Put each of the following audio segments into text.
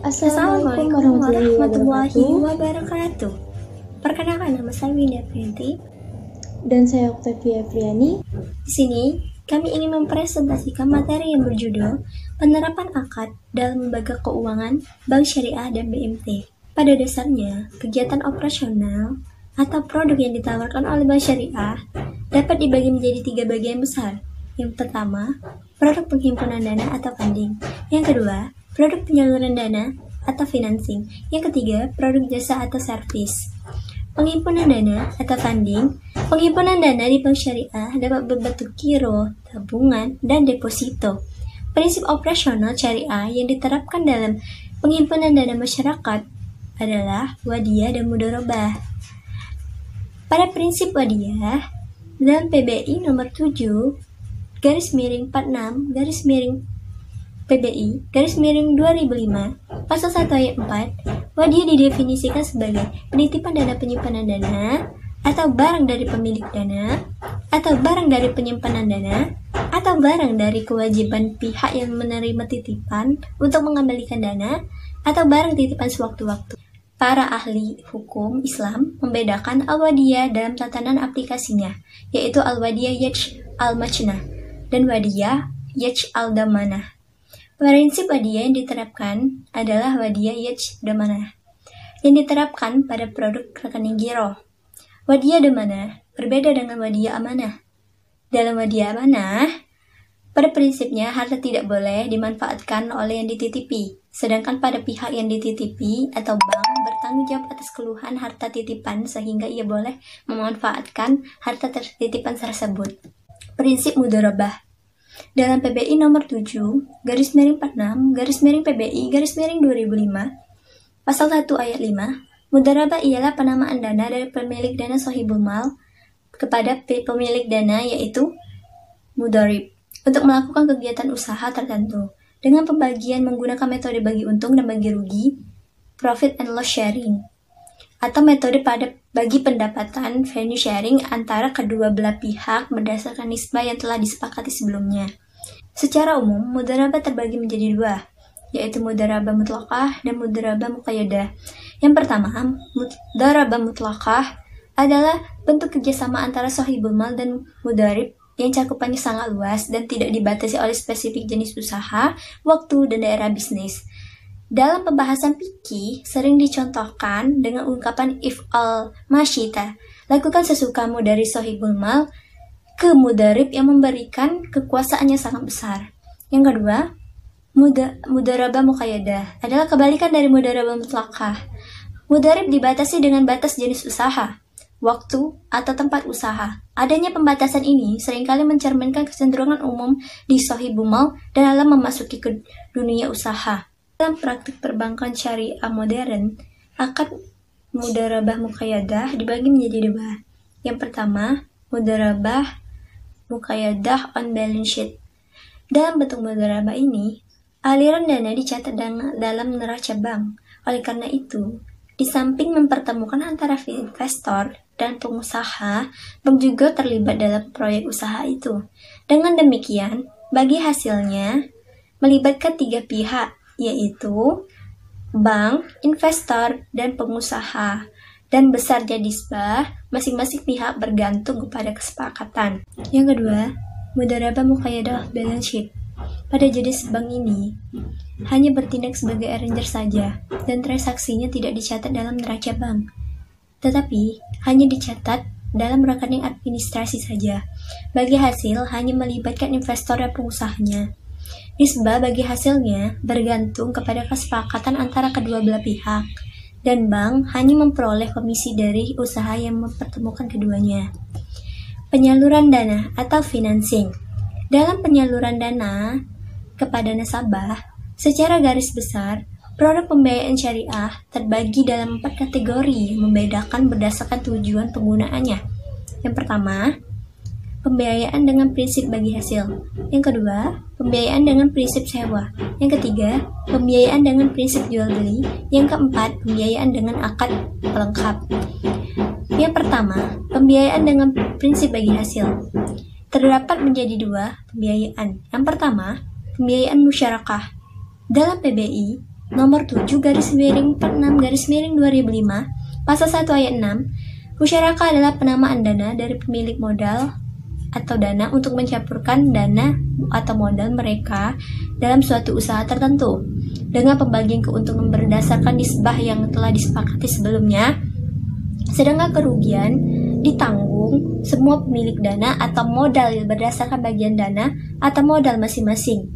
Assalamualaikum warahmatullahi wabarakatuh. Perkenalkan, nama saya Winda Priyanti. Dan saya Octavia Friani. Di sini, kami ingin mempresentasikan materi yang berjudul Penerapan Akad dalam Lembaga Keuangan, Bank Syariah dan BMT. Pada dasarnya, kegiatan operasional atau produk yang ditawarkan oleh Bank Syariah dapat dibagi menjadi 3 bagian besar. Yang pertama, produk penghimpunan dana atau funding. Yang kedua, produk penyaluran dana atau financing. Yang ketiga, produk jasa atau service. Penghimpunan dana atau funding. Penghimpunan dana di Bank Syariah dapat berbentuk giro, tabungan, dan deposito. Prinsip operasional syariah yang diterapkan dalam penghimpunan dana masyarakat adalah wadiyah dan mudharabah. Pada prinsip wadiyah, dalam PBI nomor 7/46/PBI/2005 pasal 1 ayat 4, wadiyah didefinisikan sebagai penitipan dana penyimpanan dana atau barang dari pemilik dana atau barang dari penyimpanan dana atau barang dari kewajiban pihak yang menerima titipan untuk mengembalikan dana atau barang titipan sewaktu-waktu. Para ahli hukum Islam membedakan al-wadiyah dalam tatanan aplikasinya, yaitu al-wadiyah yaj al-majnah dan wadiyah yaj al-damanah. Prinsip wadiyah yang diterapkan adalah wadiyah yaj damanah yang diterapkan pada produk rekening giro. Wadiyah damanah berbeda dengan wadiyah amanah. Dalam wadiyah amanah, pada prinsipnya harta tidak boleh dimanfaatkan oleh yang dititipi, sedangkan pada pihak yang dititipi atau bank bertanggung jawab atas keluhan harta titipan sehingga ia boleh memanfaatkan harta titipan tersebut. Prinsip mudharabah. Dalam PBI nomor 7/46/PBI/2005 pasal 1 ayat 5, mudharabah ialah penamaan dana dari pemilik dana sahibul mal kepada pemilik dana, yaitu mudharib, untuk melakukan kegiatan usaha tertentu dengan pembagian menggunakan metode bagi untung dan bagi rugi, profit and loss sharing, atau metode pada bagi pendapatan, value sharing antara kedua belah pihak berdasarkan nisbah yang telah disepakati sebelumnya. Secara umum, mudharabah terbagi menjadi 2, yaitu mudharabah mutlaqah dan mudharabah muqayyadah. Yang pertama, mudharabah mutlaqah adalah bentuk kerjasama antara sahibul mal dan mudharib yang cakupannya sangat luas dan tidak dibatasi oleh spesifik jenis usaha, waktu, dan daerah bisnis. Dalam pembahasan fikih sering dicontohkan dengan ungkapan if'al masyita, lakukan sesukamu dari sahibul mal ke mudharib yang memberikan kekuasaannya sangat besar. Yang kedua, mudharabah muqayyadah adalah kebalikan dari mudharabah mutlaqah. Mudharib dibatasi dengan batas jenis usaha, waktu, atau tempat usaha. Adanya pembatasan ini seringkali mencerminkan kecenderungan umum di sahibul mal dalam memasuki ke dunia usaha. Dalam praktik perbankan syariah modern, akad mudharabah muqayyadah dibagi menjadi 2. Yang pertama, mudharabah muqayyadah on balance sheet. Dalam bentuk mudharabah ini, aliran dana dicatat dalam neraca bank. Oleh karena itu, di samping mempertemukan antara investor dan pengusaha, bank juga terlibat dalam proyek usaha itu. Dengan demikian, bagi hasilnya melibatkan 3 pihak, yaitu bank, investor, dan pengusaha. Dan besarnya nisbah masing-masing pihak bergantung kepada kesepakatan. Yang kedua, mudharabah muqayyadah balance sheet. Pada jenis bank ini, hanya bertindak sebagai arranger saja, dan transaksinya tidak dicatat dalam neraca bank, tetapi hanya dicatat dalam rekening administrasi saja. Bagi hasil, hanya melibatkan investor dan pengusahanya. Nisbah bagi hasilnya bergantung kepada kesepakatan antara kedua belah pihak, dan bank hanya memperoleh komisi dari usaha yang mempertemukan keduanya. Penyaluran dana atau financing. Dalam penyaluran dana kepada nasabah, secara garis besar, produk pembiayaan syariah terbagi dalam 4 kategori yang membedakan berdasarkan tujuan penggunaannya. Yang pertama, pembiayaan dengan prinsip bagi hasil. Yang kedua, pembiayaan dengan prinsip sewa. Yang ketiga, pembiayaan dengan prinsip jual beli. Yang keempat, pembiayaan dengan akad pelengkap. Yang pertama, pembiayaan dengan prinsip bagi hasil. Terdapat menjadi 2 pembiayaan. Yang pertama, pembiayaan musyarakah. Dalam PBI, nomor 7/46/2005, pasal 1 ayat 6, musyarakah adalah penamaan dana dari pemilik modal atau dana untuk mencampurkan dana atau modal mereka dalam suatu usaha tertentu dengan pembagian keuntungan berdasarkan nisbah yang telah disepakati sebelumnya, sedangkan kerugian ditanggung semua pemilik dana atau modal berdasarkan bagian dana atau modal masing-masing.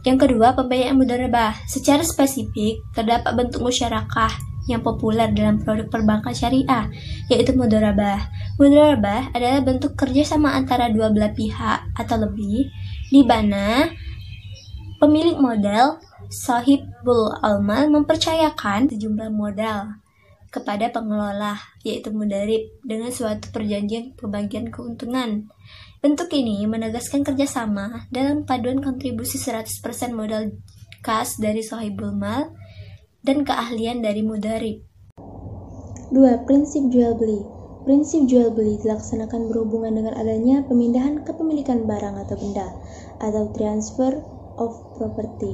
Yang kedua, pembiayaan mudharabah. Secara spesifik, terdapat bentuk musyarakah yang populer dalam produk perbankan syariah, yaitu mudharabah. Mudharabah adalah bentuk kerjasama antara dua belah pihak atau lebih, di mana pemilik modal, sahibul amal, mempercayakan sejumlah modal kepada pengelola, yaitu mudarib, dengan suatu perjanjian pembagian keuntungan. Bentuk ini menegaskan kerjasama dalam paduan kontribusi 100% modal kas dari sahibul mal dan keahlian dari mudarib. 2. Prinsip jual beli. Prinsip jual beli dilaksanakan berhubungan dengan adanya pemindahan kepemilikan barang atau benda atau transfer of property.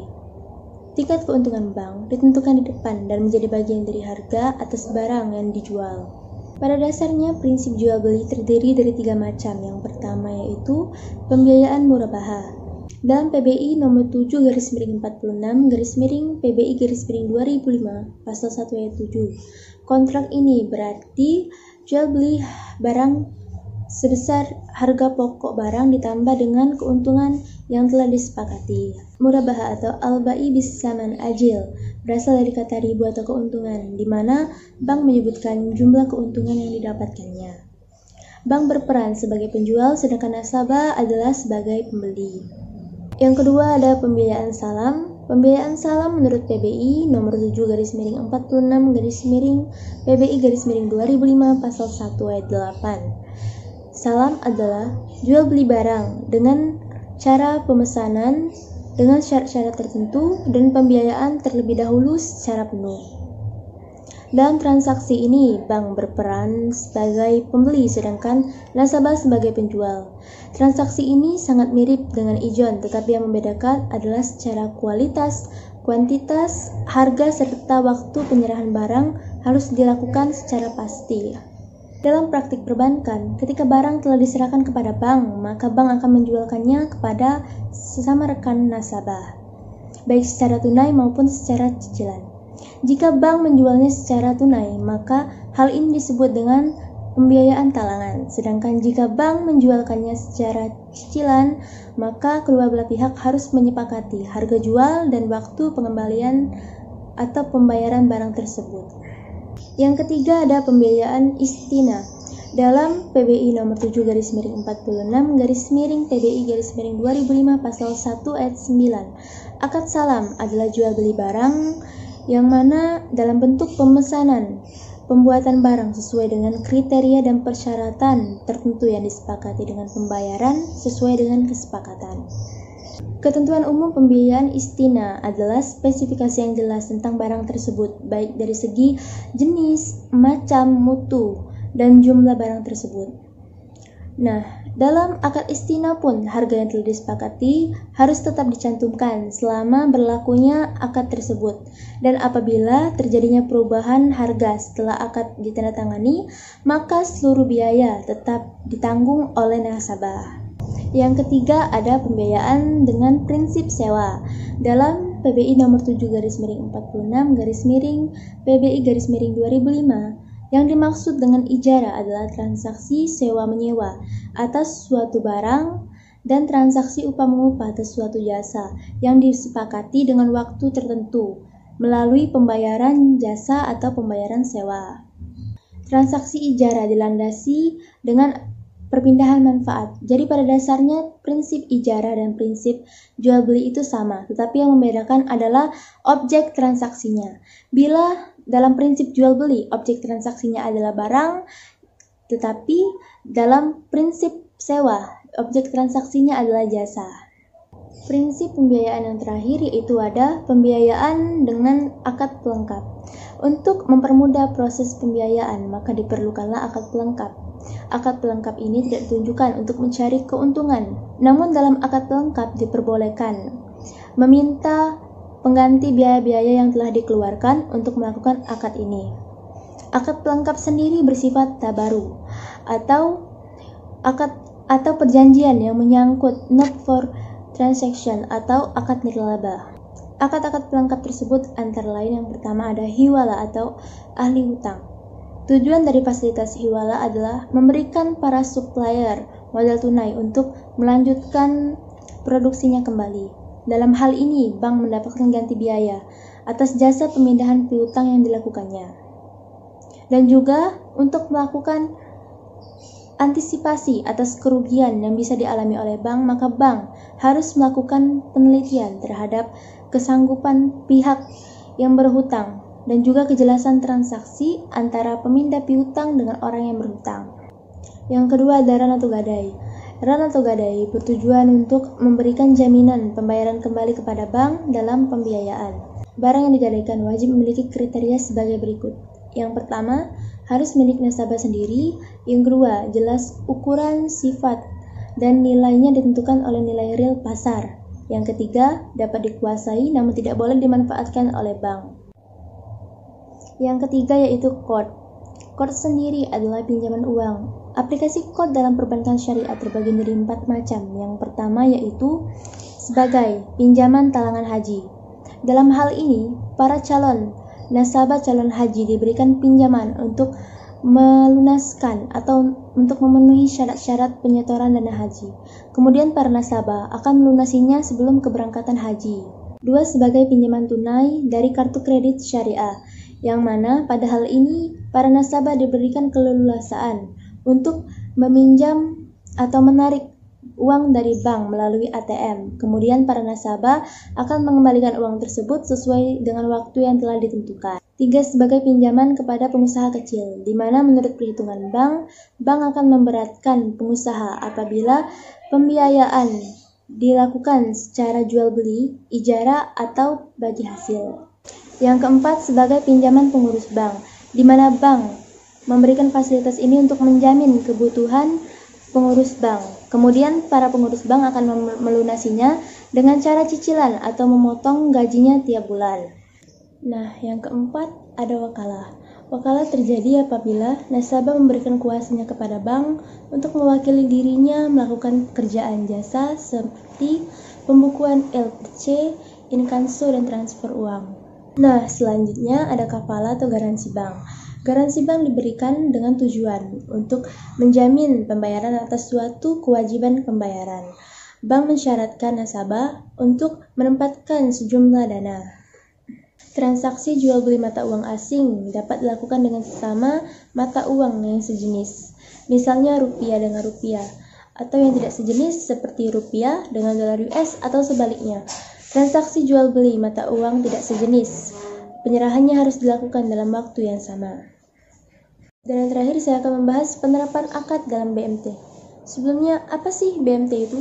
Tingkat keuntungan bank ditentukan di depan dan menjadi bagian dari harga atas barang yang dijual. Pada dasarnya, prinsip jual beli terdiri dari 3 macam. Yang pertama yaitu pembiayaan murabahah. Dalam PBI nomor 7/46/PBI/2005 pasal 1 ayat 7. Kontrak ini berarti jual beli barang sebesar harga pokok barang ditambah dengan keuntungan yang telah disepakati. Murabahah atau al-bai bis-saman ajil berasal dari kata ribu atau keuntungan, di mana bank menyebutkan jumlah keuntungan yang didapatkannya. Bank berperan sebagai penjual, sedangkan nasabah adalah sebagai pembeli. Yang kedua ada pembiayaan salam. Pembiayaan salam menurut PBI nomor 7/46/PBI/2005 pasal 1 ayat 8. Salam adalah jual beli barang dengan cara pemesanan dengan syarat-syarat tertentu dan pembiayaan terlebih dahulu secara penuh. Dalam transaksi ini, bank berperan sebagai pembeli sedangkan nasabah sebagai penjual. Transaksi ini sangat mirip dengan ijon, tetapi yang membedakan adalah secara kualitas, kuantitas, harga, serta waktu penyerahan barang harus dilakukan secara pasti. Dalam praktik perbankan, ketika barang telah diserahkan kepada bank, maka bank akan menjualkannya kepada sesama rekan nasabah, baik secara tunai maupun secara cicilan. Jika bank menjualnya secara tunai, maka hal ini disebut dengan pembiayaan talangan. Sedangkan jika bank menjualkannya secara cicilan, maka kedua belah pihak harus menyepakati harga jual dan waktu pengembalian atau pembayaran barang tersebut. Yang ketiga ada pembiayaan istina. Dalam PBI nomor 7/46/PBI/2005 pasal 1 ayat 9, akad salam adalah jual beli barang yang mana dalam bentuk pemesanan, pembuatan barang sesuai dengan kriteria dan persyaratan tertentu yang disepakati dengan pembayaran sesuai dengan kesepakatan. Ketentuan umum pembiayaan istina adalah spesifikasi yang jelas tentang barang tersebut, baik dari segi jenis, macam, mutu, dan jumlah barang tersebut. Nah, dalam akad istina pun harga yang telah disepakati harus tetap dicantumkan selama berlakunya akad tersebut. Dan apabila terjadinya perubahan harga setelah akad ditandatangani, maka seluruh biaya tetap ditanggung oleh nasabah. Yang ketiga ada pembiayaan dengan prinsip sewa. Dalam PBI nomor 7/46/PBI/2005, yang dimaksud dengan ijarah adalah transaksi sewa-menyewa atas suatu barang dan transaksi upah-mengupah atas suatu jasa yang disepakati dengan waktu tertentu melalui pembayaran jasa atau pembayaran sewa. Transaksi ijarah dilandasi dengan perpindahan manfaat. Jadi pada dasarnya prinsip ijarah dan prinsip jual beli itu sama, tetapi yang membedakan adalah objek transaksinya. Bila dalam prinsip jual beli, objek transaksinya adalah barang, tetapi dalam prinsip sewa, objek transaksinya adalah jasa. Prinsip pembiayaan yang terakhir yaitu ada pembiayaan dengan akad pelengkap. Untuk mempermudah proses pembiayaan, maka diperlukanlah akad pelengkap. Akad pelengkap ini tidak ditunjukkan untuk mencari keuntungan, namun dalam akad pelengkap diperbolehkan meminta pengganti biaya-biaya yang telah dikeluarkan untuk melakukan akad ini. Akad pelengkap sendiri bersifat tabaru atau perjanjian yang menyangkut note for transaction atau akad nirlaba. Akad-akad pelengkap tersebut antara lain yang pertama ada hiwala atau ahli hutang. Tujuan dari fasilitas hiwala adalah memberikan para supplier modal tunai untuk melanjutkan produksinya kembali. Dalam hal ini, bank mendapatkan ganti biaya atas jasa pemindahan piutang yang dilakukannya. Dan juga untuk melakukan antisipasi atas kerugian yang bisa dialami oleh bank, maka bank harus melakukan penelitian terhadap kesanggupan pihak yang berhutang dan juga kejelasan transaksi antara pemindah piutang dengan orang yang berhutang. Yang kedua ada ran atau gadai. Ran atau gadai bertujuan untuk memberikan jaminan pembayaran kembali kepada bank dalam pembiayaan. Barang yang digadaikan wajib memiliki kriteria sebagai berikut. Yang pertama, harus milik nasabah sendiri. Yang kedua, jelas ukuran, sifat, dan nilainya ditentukan oleh nilai real pasar. Yang ketiga, dapat dikuasai namun tidak boleh dimanfaatkan oleh bank. Yang ketiga yaitu KOD. KOD sendiri adalah pinjaman uang. Aplikasi KOD dalam perbankan syariah terbagi menjadi 4 macam. Yang pertama yaitu sebagai pinjaman talangan haji. Dalam hal ini, para nasabah calon haji diberikan pinjaman untuk melunaskan atau untuk memenuhi syarat-syarat penyetoran dana haji. Kemudian para nasabah akan melunasinya sebelum keberangkatan haji. Dua, sebagai pinjaman tunai dari kartu kredit syariah, yang mana pada hal ini para nasabah diberikan keleluasaan untuk meminjam atau menarik uang dari bank melalui ATM. Kemudian para nasabah akan mengembalikan uang tersebut sesuai dengan waktu yang telah ditentukan. 3, sebagai pinjaman kepada pengusaha kecil, di mana menurut perhitungan bank akan memberatkan pengusaha apabila pembiayaan dilakukan secara jual beli, ijarah, atau bagi hasil. Yang keempat, sebagai pinjaman pengurus bank, di mana bank memberikan fasilitas ini untuk menjamin kebutuhan pengurus bank. Kemudian para pengurus bank akan melunasinya dengan cara cicilan atau memotong gajinya tiap bulan. Nah, yang keempat ada wakalah. Wakalah terjadi apabila nasabah memberikan kuasanya kepada bank untuk mewakili dirinya melakukan pekerjaan jasa seperti pembukuan LPC, inkanso, dan transfer uang. Nah, selanjutnya ada kafalah atau garansi bank. Garansi bank diberikan dengan tujuan untuk menjamin pembayaran atas suatu kewajiban pembayaran. Bank mensyaratkan nasabah untuk menempatkan sejumlah dana. Transaksi jual beli mata uang asing dapat dilakukan dengan sesama mata uang yang sejenis, misalnya rupiah dengan rupiah, atau yang tidak sejenis seperti rupiah dengan dolar US atau sebaliknya. Transaksi jual beli mata uang tidak sejenis, penyerahannya harus dilakukan dalam waktu yang sama. Dan yang terakhir saya akan membahas penerapan akad dalam BMT. Sebelumnya, apa sih BMT itu?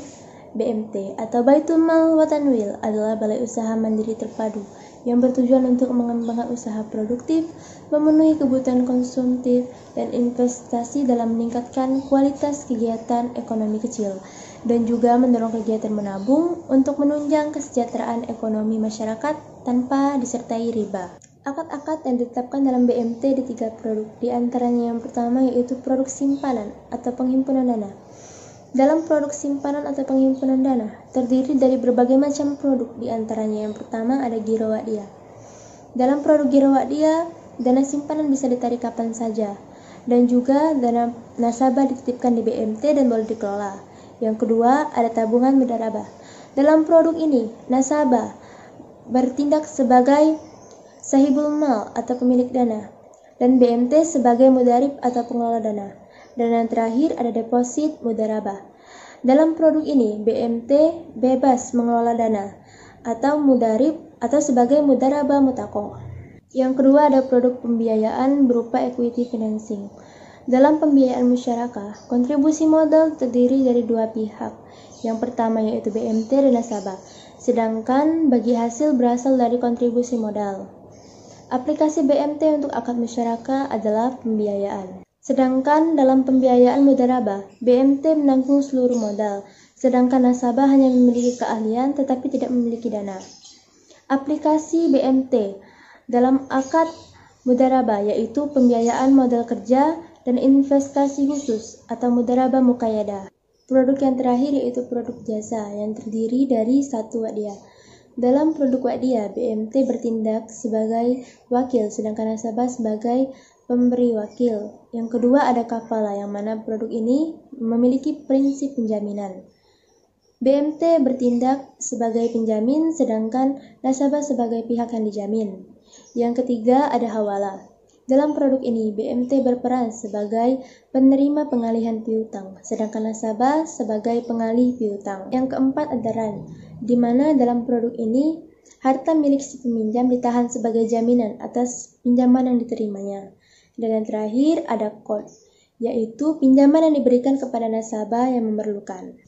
BMT atau Baitul Mal wa Tanwil adalah balai usaha mandiri terpadu yang bertujuan untuk mengembangkan usaha produktif, memenuhi kebutuhan konsumtif, dan investasi dalam meningkatkan kualitas kegiatan ekonomi kecil, dan juga mendorong kegiatan menabung untuk menunjang kesejahteraan ekonomi masyarakat tanpa disertai riba. Akad-akad yang ditetapkan dalam BMT di 3 produk, di antaranya yang pertama yaitu produk simpanan atau penghimpunan dana. Dalam produk simpanan atau penghimpunan dana, terdiri dari berbagai macam produk, di antaranya yang pertama ada giro wadiyah. Dalam produk giro wadiyah, dana simpanan bisa ditarik kapan saja, dan juga dana nasabah dititipkan di BMT dan boleh dikelola. Yang kedua, ada tabungan mudharabah. Dalam produk ini, nasabah bertindak sebagai sahibul mal atau pemilik dana, dan BMT sebagai mudharib atau pengelola dana. Dan yang terakhir ada deposit mudharabah. Dalam produk ini, BMT bebas mengelola dana atau mudharib atau sebagai mudharabah mutakoh. Yang kedua ada produk pembiayaan berupa equity financing. Dalam pembiayaan musyarakah, kontribusi modal terdiri dari 2 pihak. Yang pertama yaitu BMT dan nasabah, sedangkan bagi hasil berasal dari kontribusi modal. Aplikasi BMT untuk akad musyarakah adalah pembiayaan. Sedangkan dalam pembiayaan mudharabah, BMT menanggung seluruh modal, sedangkan nasabah hanya memiliki keahlian tetapi tidak memiliki dana. Aplikasi BMT dalam akad mudharabah yaitu pembiayaan modal kerja dan investasi khusus atau mudharabah muqayyadah. Produk yang terakhir yaitu produk jasa yang terdiri dari satu wadiah. Dalam produk wadiah, BMT bertindak sebagai wakil sedangkan nasabah sebagai pemberi wakil. Yang kedua ada kafalah yang mana produk ini memiliki prinsip penjaminan. BMT bertindak sebagai penjamin sedangkan nasabah sebagai pihak yang dijamin. Yang ketiga ada hawalah. Dalam produk ini, BMT berperan sebagai penerima pengalihan piutang, sedangkan nasabah sebagai pengalih piutang. Yang keempat ada ran, di mana dalam produk ini, harta milik si peminjam ditahan sebagai jaminan atas pinjaman yang diterimanya. Dan yang terakhir ada qard, yaitu pinjaman yang diberikan kepada nasabah yang memerlukan.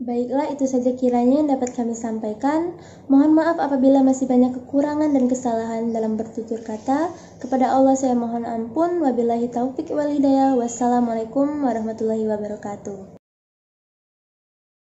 Baiklah, itu saja kiranya yang dapat kami sampaikan. Mohon maaf apabila masih banyak kekurangan dan kesalahan dalam bertutur kata. Kepada Allah saya mohon ampun. Wabillahi taufik wal hidayah. Wassalamualaikum warahmatullahi wabarakatuh.